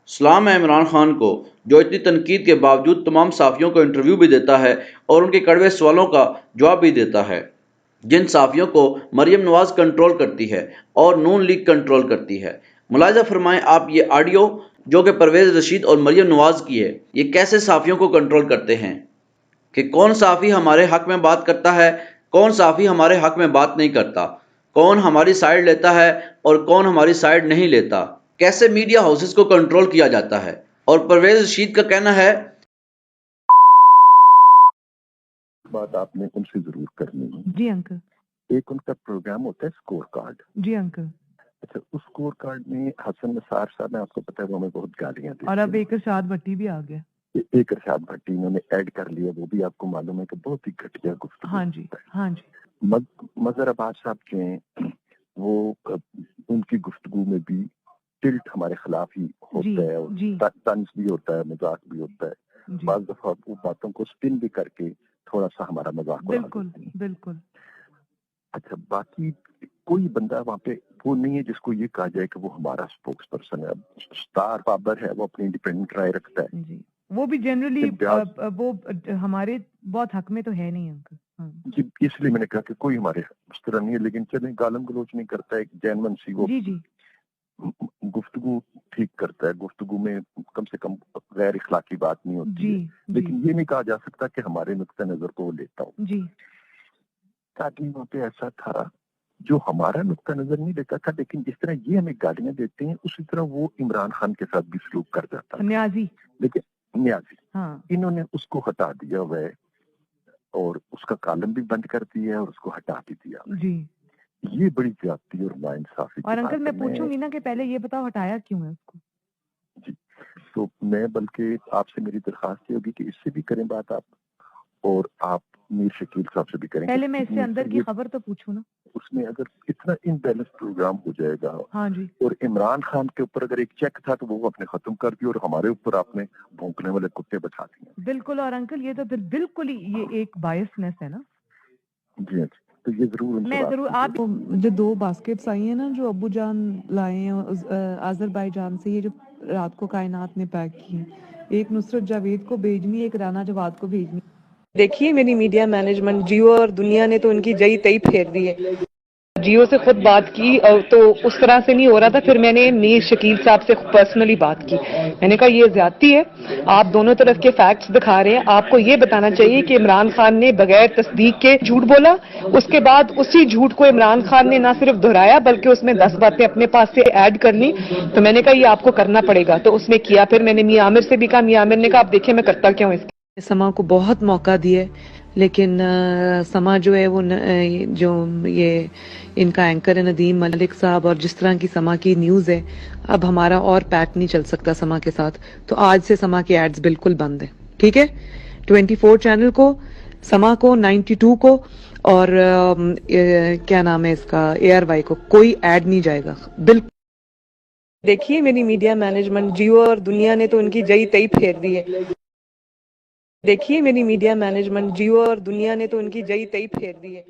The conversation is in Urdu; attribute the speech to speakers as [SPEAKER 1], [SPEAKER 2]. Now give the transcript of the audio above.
[SPEAKER 1] سلام ہے عمران خان کو، جو اتنی تنقید کے باوجود تمام صحافیوں کو انٹرویو بھی دیتا ہے اور ان کے کڑوے سوالوں کا جواب بھی دیتا ہے۔ جن صحافیوں کو مریم نواز کنٹرول کرتی ہے اور نون لیگ کنٹرول کرتی ہے۔ ملاحظہ فرمائیں آپ یہ آڈیو جو کہ پرویز رشید اور مریم نواز کی ہے، یہ کیسے صحافیوں کو کنٹرول کرتے ہیں کہ کون صحافی ہمارے حق میں بات کرتا ہے، کون صحافی ہمارے حق میں بات نہیں کرتا، کون ہماری سائیڈ لیتا ہے اور کون ہماری سائیڈ نہیں لیتا، کیسے میڈیا ہاؤسز کو کنٹرول کیا جاتا ہے۔ اور پرویز رشید کا کہنا ہے
[SPEAKER 2] بات آپ نے ان سے ضرور کرنی ہے۔
[SPEAKER 3] جی انکل۔
[SPEAKER 2] ایک ان کا پروگرام ہوتا ہے اسکور کارڈ۔
[SPEAKER 3] جی انکل۔
[SPEAKER 2] اچھا، اس اسکور کارڈ میں حسن نثار صاحب نے، آپ کو پتا ہے وہ ہمیں بہت گالیاں دیتے ہیں،
[SPEAKER 3] اور اب ایک ارشاد بھٹی بھی آ گیا۔
[SPEAKER 2] ایک ارشاد بھٹی انہوں نے ایڈ کر لیا، وہ بھی آپ کو معلوم ہے کہ بہت ہی گھٹیا گفتگو
[SPEAKER 3] ہاں جی
[SPEAKER 2] ہے۔
[SPEAKER 3] ہاں جی۔
[SPEAKER 2] مظہر عباس صاحب جو ہیں وہ ان کی گفتگو میں بھی ٹلٹ ہمارے خلاف ہی ہوتا ہے، اور طنز بھی ہوتا ہے، مذاق بھی ہوتا ہے، بعض دفعہ وہ باتوں کو سپن بھی کر کے تھوڑا سا ہمارا مذاق اڑا دیتے ہیں۔
[SPEAKER 3] بالکل بالکل۔
[SPEAKER 2] اچھا، باقی کوئی بندہ وہاں پہ وہ نہیں ہے جس کو یہ کہا جائے کہ وہ ہمارا سپوکس پرسن ہے۔ اسٹار بابر ہے، وہ اپنی انڈیپینڈنٹ رائے رکھتا ہے،
[SPEAKER 3] جی وہ بھی جنرلی وہ ہمارے بہت حق میں تو ہے نہیں انکل۔
[SPEAKER 2] جی اس لیے میں نے کہا کہ کوئی ہمارے اس طرح نہیں ہے، لیکن چلیں گالم گلوچ نہیں کرتا ہے، ایک جینون سی وہ
[SPEAKER 3] جی
[SPEAKER 2] گفتگو ٹھیک کرتا ہے، گفتگو میں کم سے کم غیر اخلاقی بات نہیں ہوتی ہے، لیکن یہ نہیں کہا جا سکتا کہ ہمارے نقطہ نظر کو وہ لیتا ہوں۔
[SPEAKER 3] جی
[SPEAKER 2] تاکہ وہاں پہ ایسا تھا جو ہمارا نقطہ نظر نہیں لیتا تھا، لیکن جس طرح یہ ہمیں گالیاں دیتے ہیں اسی طرح وہ عمران خان کے ساتھ بھی سلوک کر جاتا ہے۔
[SPEAKER 3] نیازی،
[SPEAKER 2] لیکن نیازی
[SPEAKER 3] ہاں
[SPEAKER 2] انہوں نے اس کو ہٹا دیا ہوا ہے اور اس کا کالم بھی بند کر دیا ہے اور اس کو ہٹا بھی دیا۔
[SPEAKER 3] جی
[SPEAKER 2] یہ بڑی زیادتی اور ناانصافی کی
[SPEAKER 3] اور
[SPEAKER 2] بات
[SPEAKER 3] انکل
[SPEAKER 2] ہے۔
[SPEAKER 3] میں پوچھوں گی نا کہ پہلے یہ بتاؤ ہٹایا کیوں ہے اس کو؟
[SPEAKER 2] جی تو میں بلکہ آپ سے میری درخواست یہ ہوگی کہ اس سے بھی کریں بات آپ، اور آپ میر شکیل صاحب سے بھی کریں۔
[SPEAKER 3] پہلے میں اس سے اندر کی خبر تو پوچھوں نا۔
[SPEAKER 2] اس میں اگر اتنا ان بیلنس پروگرام ہو جائے گا،
[SPEAKER 3] ہاں جی،
[SPEAKER 2] اور عمران خان کے اوپر اگر ایک چیک تھا تو وہ آپ نے ختم کر دیا، اور ہمارے اوپر آپ نے بھونکنے والے کتے بچا دیے۔
[SPEAKER 3] بالکل، اور انکل یہ تو بالکل ہی یہ ایک بائسنس ہے نا۔
[SPEAKER 2] جی ہاں، تو یہ ضرور ان سے
[SPEAKER 3] میں
[SPEAKER 2] بات
[SPEAKER 3] ضرور آپ جو 2 باسکٹس آئی ہیں نا جو ابو جان لائے ہیں آذربائیجان سے، یہ جو رات کو کائنات نے پیک کی ہیں، ایک نصرت جاوید کو بھیجنی ہے، ایک رانا جواد کو بھیجنی۔
[SPEAKER 4] دیکھیے میری میڈیا مینجمنٹ جیو اور دنیا نے تو ان کی جئی تئی پھیر دی ہے۔ جیو سے خود بات کی اور تو اس طرح سے نہیں ہو رہا تھا، پھر میں نے میر شکیل صاحب سے پرسنلی بات کی، میں نے کہا یہ زیادتی ہے، آپ دونوں طرف کے فیکٹس دکھا رہے ہیں، آپ کو یہ بتانا چاہیے کہ عمران خان نے بغیر تصدیق کے جھوٹ بولا، اس کے بعد اسی جھوٹ کو عمران خان نے نہ صرف دہرایا بلکہ اس میں 10 باتیں اپنے پاس سے ایڈ کر لی، تو میں نے کہا یہ آپ کو کرنا پڑے گا، تو اس نے کیا۔ پھر میں نے میاں عامر سے بھی کہا، میاں عامر نے کہا آپ دیکھیں میں کرتا کیا ہوں۔ اس سما کو بہت موقع دیے، لیکن سما جو ہے وہ جو یہ ان کا اینکر ہے ندیم ملک صاحب، اور جس طرح کی سما کی نیوز ہے، اب ہمارا اور پیٹ نہیں چل سکتا سما کے ساتھ، تو آج سے سما کے ایڈز بالکل بند ہیں، ٹھیک ہے؟ 24 چینل کو، سما کو، 92 کو، اور کیا نام ہے اس کا ARY کو کوئی ایڈ نہیں جائے گا بالکل۔ دیکھیے میری میڈیا مینجمنٹ جیو اور دنیا نے تو ان کی جئی تئی پھیر دی ہے۔ دیکھیے میری میڈیا مینجمنٹ جیو اور دنیا نے تو ان کی جئی تئی پھیر دی ہے۔